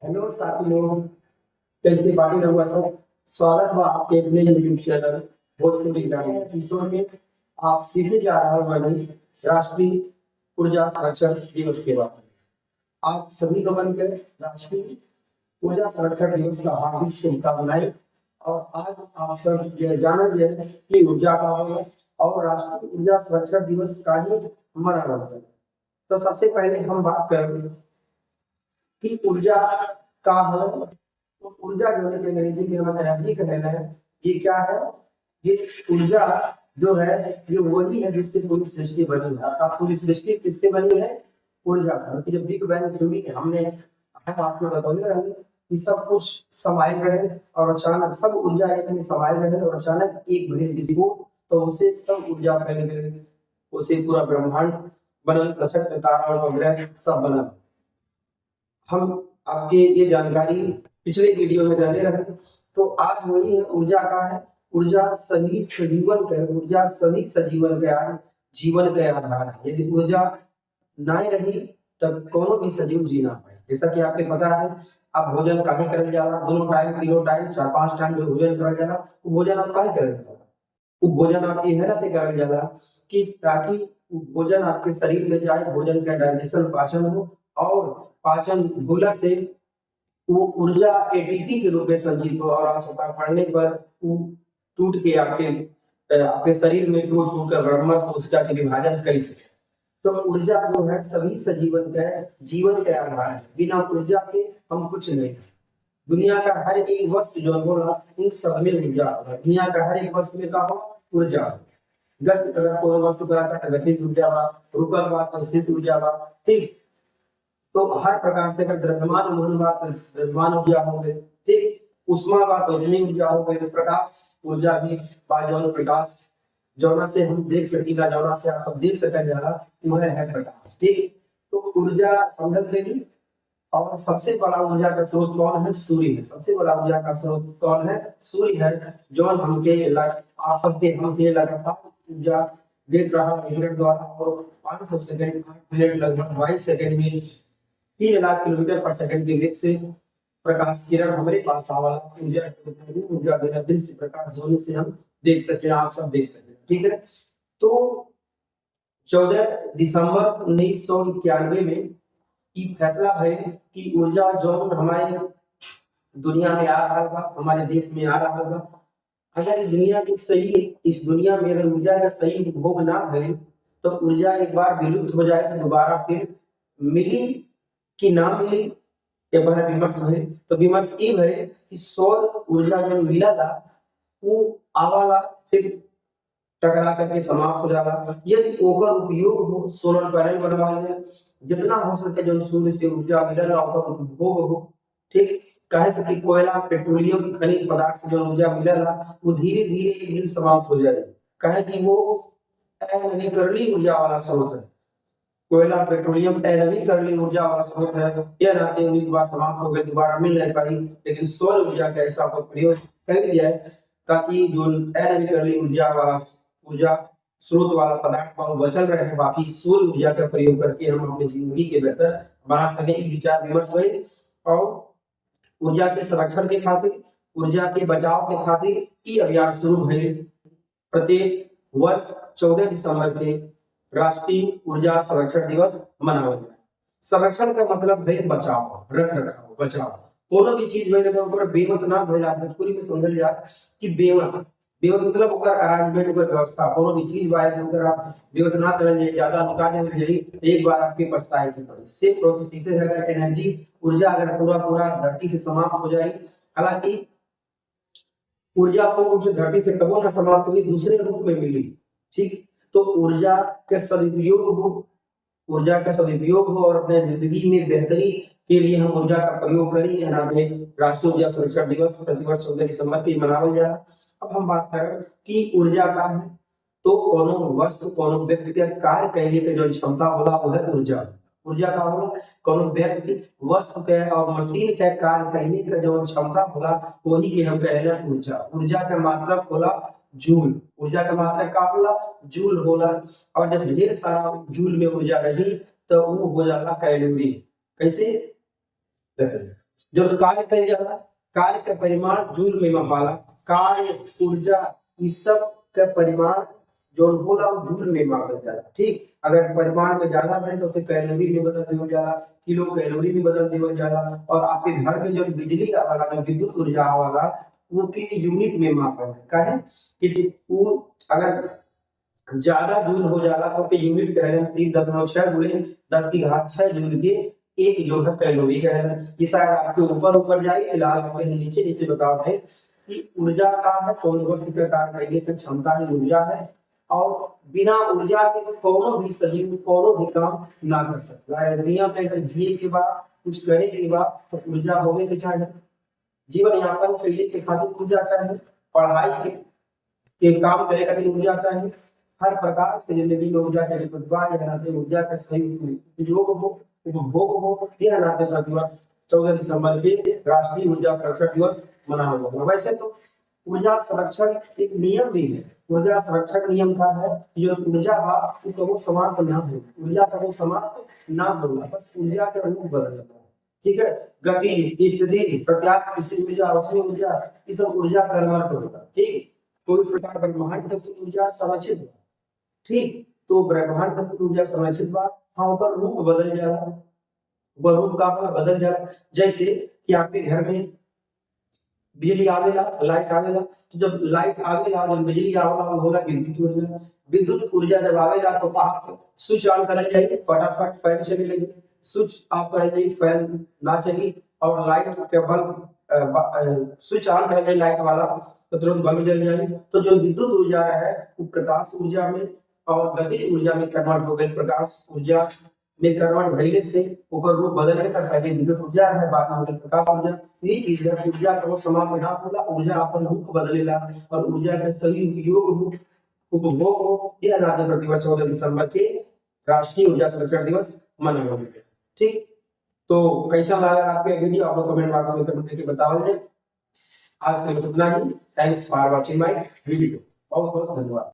Hello साथी लोग, कैसे बाटी रहुआ सब। स्वागत है आपके अपने यूट्यूब चैनल भोजपुरी गाने एपिसोड में। आप सीधे जा रहा हूँ मैंने राष्ट्रीय ऊर्जा संरक्षण दिवस के बाद आप सभी लोगों के राष्ट्रीय ऊर्जा संरक्षण दिवस का हार्दिक शुभकामनाएं। और आज आप सब ये जानेंगे कि ऊर्जा का होगा और राष्ट्रीय ऊर्जा संरक्षण दिवस का ही मनाना है। तो सबसे पहले हम बात करेंगे कि ऊर्जा का है। तो ऊर्जा जो है कि अंग्रेजी में हम एनर्जी कहना है। ये क्या है? ये ऊर्जा जो है ये वही है जिससे पूरी सृष्टि बनी है। अब पूरी सृष्टि किससे बनी है? ऊर्जा से। कि जब बिग बैंग थ्योरी हम आपको बताए रहे कि सब कुछ समाये रहे और अचानक सब ऊर्जा एक में समाये रहे और अचानक एक बड़े विस्फोट, तो उसे सब ऊर्जा फैल गई, उसे पूरा ब्रह्मांड बनल, नक्षत्र तारा और ग्रह सब बना। हम आपके ये जानकारी पिछले वीडियो में जाने रहे। तो आज वही है ऊर्जा का है। ऊर्जा सभी सजीवन का है। ऊर्जा सभी सजीवन के आज जीवन के आधार है। यदि ऊर्जा नहीं रही तब कोनो भी सजीव जी ना पाए। जैसा कि आपके पता है, आप भोजन काहे करल जाला, दोनों टाइम तीनों टाइम 4-5 टाइम जो भोजन करल जाला, वो भोजन आप काहे करल जाला? वो भोजन आप ये है ना करल जाला कि ताकि वो भोजन आपके शरीर में जाए, भोजन का डाइजेशन पाचन हो और पाचन होला से वो ऊर्जा एटीपी के रूप में संचित हो और आवश्यकता पड़ने पर वो टूट के आपके शरीर में टूट टूट कर ब्रह्म कोशिका के विभाजन कर सके। तो ऊर्जा जो है सभी सजीवन का जीवन का आधार है। बिना ऊर्जा के हम कुछ नहीं। दुनिया का हर एक वस्तु जो होगा उन सब में ऊर्जा होगा। दुनिया का हर एक वस्तु में का हो ऊर्जा। गति अगर कोई वस्तु कराता है गतिज ऊर्जा बा, रुकल बा तो स्थित ऊर्जा बा। ठीक, तो हर प्रकार से अगर द्रव्यमान वहन बा तो द्रव्यमान ऊर्जा हो गई। ठीक, उष्मा बा तो उष्मी ऊर्जा हो गई। तो प्रकाश ऊर्जा भी बा, जौन प्रकाश जौना से हम देख सकीला, जौना से आप देख सकल जाला, वह है प्रकाश। ठीक, तो ऊर्जा समझ लेनी। और सबसे बड़ा ऊर्जा का स्रोत कौन है? सूर्य है। सबसे बड़ा ऊर्जा का स्रोत कौन है? सूर्य है। जो आप सबके हमके लगातार ऊर्जा दे रहा है मिनट द्वारा और 500 सेकंड 8 मिनट लगभग 22 सेकंड में 3 लाख किलोमीटर पर सेकंड के वेग से प्रकाश किरण हमारे पास आवाला ऊर्जा ऊर्जा देना दृश्य प्रकाश होने से हम देख सके, आप सब देख सके। ठीक है, तो 14 दिसंबर 1991 में ई फैसला भइल कि ऊर्जा जौन हमारे दुनिया में आ रहा बा, हमारे देश में आ रहा बा, अगर दुनिया की सही इस दुनिया में अगर ऊर्जा का सही उपभोग ना भइल तो ऊर्जा एक बार विलुप्त हो जाए तो दोबारा फिर मिली कि ना मिली ये बार विमर्श है। तो विमर्श ये है कि सौर ऊर्जा जो मिला था वो आवाला फिर टकरा करके समाप्त हो जाला। यदि ओकर उपयोग हो सोलर पैनल बनवाल जाए, जितना हो सके जो सूर्य से ऊर्जा मिलल ओकर उपभोग हो। ठीक, कहे से कि कोयला पेट्रोलियम खनिज पदार्थ से जो ऊर्जा मिलल वो धीरे धीरे एक दिन समाप्त हो जाए। कहे कि वो अनवीकरणीय ऊर्जा वाला स्रोत है। कोयला पेट्रोलियम अनवीकरणीय ऊर्जा वाला स्रोत है। यह नाते हुई बात समाप्त हो गई, दोबारा मिल नहीं पाई। लेकिन सौर ऊर्जा का ऐसा प्रयोग कर लिया है ताकि जो अनवीकरणीय ऊर्जा स्रोत वाला पदार्थ वो बचल रहे, बाकी सौर ऊर्जा का प्रयोग करके हम अपनी जिंदगी के बेहतर बना सके। विचार विमर्श हुई और ऊर्जा के संरक्षण के खातिर, ऊर्जा के बचाव के खातिर ये अभियान शुरू भइल। प्रत्येक वर्ष 14 दिसंबर के राष्ट्रीय ऊर्जा संरक्षण दिवस मनावल जाए। संरक्षण का मतलब है बचाव, रख रखाव, बचाव। कोनो भी चीज भइल अगर बेमत ना भइल, भोजपुरी में समझल जाए कि बेमत बेमत मतलब ओकर अरेंजमेंट, ओकर व्यवस्था। कोनो भी चीज बाय अगर आप बेमत ना करल जाए, ज्यादा लुका देल जाई, एक बार आपके पछताए की पड़ी। सेम प्रोसेस इसे अगर एनर्जी ऊर्जा अगर पूरा पूरा धरती से समाप्त हो जाए, हालांकि ऊर्जा पूर्ण रूप से धरती से कबो ना समाप्त हुई, दूसरे रूप में मिली। ठीक, तो ऊर्जा के सदुपयोग हो, ऊर्जा का सदुपयोग हो और अपने जिंदगी में बेहतरी के लिए हम ऊर्जा का प्रयोग करें। राष्ट्रीय ऊर्जा संरक्षण दिवस प्रतिवर्ष 14 दिसंबर के मनावल जाए। अब हम बात करें कि ऊर्जा का है तो कोनो वस्तु कोनो व्यक्ति के कार्य कैले के जो क्षमता होला वो है ऊर्जा। ऊर्जा का होला कोनो व्यक्ति वस्तु के और मशीन के कार्य कैले के जो क्षमता होला वही के हम कहले ऊर्जा। ऊर्जा का मात्रक होला जूल। ऊर्जा का मात्रक का होला जूल होला। और जब ढेर सारा जूल में ऊर्जा रही तो वो हो जाला कैलोरी। कैसे? देखिए, जो कार्य कइल जाला, कार्य के परिमाण जूल में मापाला, कार्य ऊर्जा ई सब के परिमाण जो होला वो जूल में मापल जाला। ठीक, अगर परिमाण में ज्यादा बने तो फिर कैलोरी में बदल देवल जाला, किलो कैलोरी में बदल देवल जाला। और आपके घर में जो बिजली आवाला, जो विद्युत ऊर्जा आवाला, वो के यूनिट में मापल है। काहे कि वो अगर ज्यादा जूल हो जाला तो के यूनिट कहलन 3.6 गुणे 10 की घात 6 जूल के एक जो है कैलोरी कहलन। ये शायद आपके ऊपर ऊपर जाए, फिलहाल आपके नीचे नीचे बताओ है कि ऊर्जा का है कौन वस्तु के कार्य करने की क्षमता ही ऊर्जा है, और बिना ऊर्जा के कोनो भी शरीर कोनो भी काम ना कर सकता है। दुनिया में अगर जिए के बाद कुछ करे के बाद तो ऊर्जा होवे के चाहिए। जीवन यापन के खातिर ऊर्जा चाहिए, पढ़ाई के काम करे खातिर ऊर्जा चाहिए। हर प्रकार से जिंदगी में ऊर्जा के नाते ऊर्जा का सही उपयोग हो, उपभोग हो, यह नाते प्रतिवर्ष 14 दिसंबर के राष्ट्रीय ऊर्जा संरक्षण दिवस मनाया जाता है। वैसे तो ऊर्जा संरक्षण एक नियम भी है। ऊर्जा संरक्षण नियम का है जो ऊर्जा भाव कबो समाप्त ना हो, ऊर्जा कबो समाप्त ना होगा, बस ऊर्जा का रूप बदल जाता है। ठीक है, गति, स्थिति, प्रत्यास्थ स्थिति ऊर्जा, अवशोषण ऊर्जा, ये सब ऊर्जा परिवर्तन होता है। ठीक, तो इस प्रकार ब्रह्मांड की ऊर्जा संरक्षित है। ठीक, तो ब्रह्मांड की ऊर्जा संरक्षित बा, हाँ ओकर रूप बदल जाला, वह रूप का बदल जाला। जैसे कि आपके घर में बिजली आवेला, लाइट आवेला, तो जब लाइट आवेला, जब बिजली आवेला, वो होला विद्युत ऊर्जा। विद्युत ऊर्जा जब आवेला तो आप स्विच ऑन करल जाई, फटाफट फैन चले लगी, स्विच ऑफ करल जाई, फैन ना चली, और लाइट के बल्ब स्विच ऑन करल जाई लाइट वाला तो तुरंत बल्ब जल जाए। तो जो विद्युत ऊर्जा है वो प्रकाश ऊर्जा में और गतिज ऊर्जा में कन्वर्ट हो गई। प्रकाश ऊर्जा में कन्वर्ट भइले से ओकर रूप बदल गए, पहले विद्युत ऊर्जा है, बाद में हो गई प्रकाश ऊर्जा। ये चीज है, ऊर्जा का वो समाप्त ना होला, ऊर्जा अपन रूप बदलेला, और ऊर्जा का सही उपयोग हो, उपभोग हो, यह नाते प्रतिवर्ष 14 दिसंबर के राष्ट्रीय ऊर्जा संरक्षण दिवस मनाया जाता है। ठीक, तो कैसा लगा आपके वीडियो, आप लोग कमेंट बॉक्स में कमेंट करके बताओगे। आज के लिए इतना ही। Thanks for watching my video. बहुत बहुत धन्यवाद।